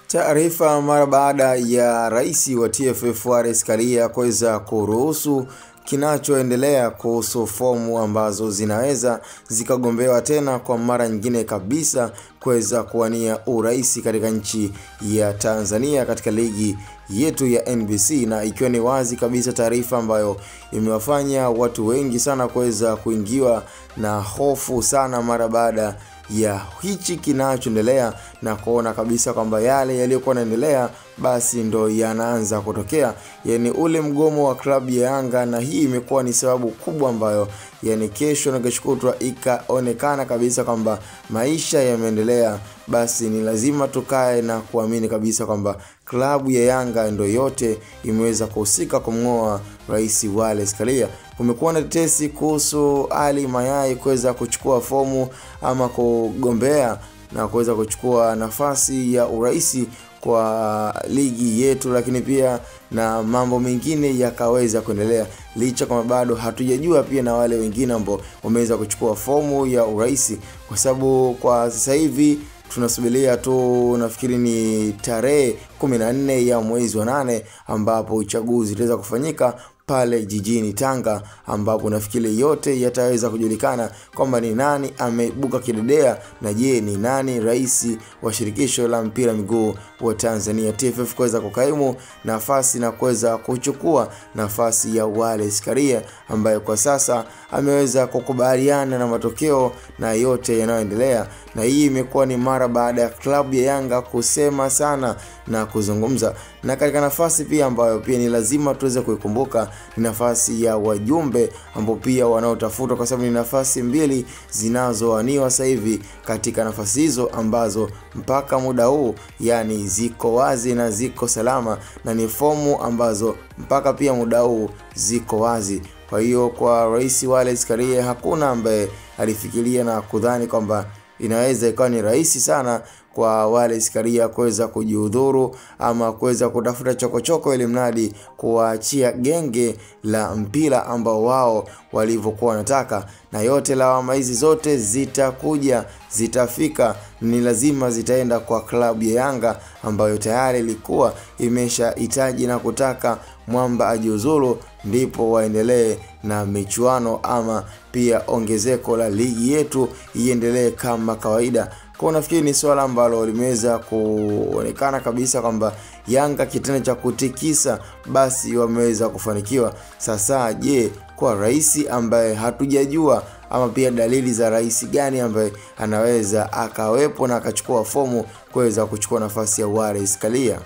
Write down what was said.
Taarifa mara baada ya rais wa TFF Wallace Karia kuweza kuruhusu kinachoendelea kuhusu fomu ambazo zinaweza zikagombewa tena kwa mara nyingine kabisa kuweza kuwania urais katika nchi ya Tanzania katika ligi yetu ya NBC, na ikiwa ni wazi kabisa taarifa ambayo imewafanya watu wengi sana kuweza kuingiwa na hofu sana mara baada ya hichi kinachoendelea na kuona kabisa kwamba yale yaliyokuwa yanaendelea basi ndo yanaanza kutokea, yani ule mgomo wa klabu ya Yanga. Na hii imekuwa ni sababu kubwa ambayo yani kesho na kesho kutwa ikaonekana kabisa kwamba maisha yameendelea. Basi ni lazima tukae na kuamini kabisa kwamba klabu ya Yanga ndo yote imeweza kuhusika kumngoa rais Wallace Karia. Kumekuwa na tetesi kuhusu Ali Mayai kuweza kuchukua fomu ama kugombea na kuweza kuchukua nafasi ya urais kwa ligi yetu, lakini pia na mambo mengine yakaweza kuendelea, licha kama bado hatujajua pia na wale wengine ambao wameweza kuchukua fomu ya urais, kwa sababu kwa sasa hivi tunasubiria tu, nafikiri ni tarehe 14 ya mwezi wa 8 ambapo uchaguzi utaweza kufanyika pale jijini Tanga, ambapo nafikiri yote yataweza kujulikana kwamba ni nani ameibuka kidedea na je ni nani rais wa shirikisho la mpira miguu wa Tanzania TFF kuweza kukaimu nafasi na kuweza kuchukua nafasi ya Wallace Karia, ambaye kwa sasa ameweza kukubaliana na matokeo na yote yanayoendelea. Na hii imekuwa ni mara baada ya klabu ya Yanga kusema sana na kuzungumza. Na katika nafasi pia ambayo pia ni lazima tuweze kuikumbuka ni nafasi ya wajumbe ambao pia wanaotafutwa, kwa sababu ni nafasi mbili zinazoaniwa sasa hivi. Katika nafasi hizo ambazo mpaka muda huu yani ziko wazi na ziko salama, na ni fomu ambazo mpaka pia muda huu ziko wazi. Kwa hiyo kwa rais Wallace Karia hakuna ambaye alifikiria na kudhani kwamba inaweza ikawa ni rahisi sana kwa Wallace Karia kuweza kujihudhuru ama kuweza kutafuta chokochoko ili mradi kuachia genge la mpira ambao wao walivyokuwa wanataka. Na yote lawama hizi zote zitakuja, zitafika, ni lazima zitaenda kwa klabu ya Yanga ambayo tayari ilikuwa imeshahitaji na kutaka mwamba ajiuzuru ndipo waendelee na michuano ama pia ongezeko la ligi yetu iendelee kama kawaida. Kwa nafikiri ni swala ambalo limeweza kuonekana kabisa kwamba Yanga kitendo cha kutikisa basi wameweza kufanikiwa. Sasa je, kwa rais ambaye hatujajua ama pia dalili za rais gani ambaye anaweza akawepo na akachukua fomu kuweza kuchukua nafasi ya Wallace Karia?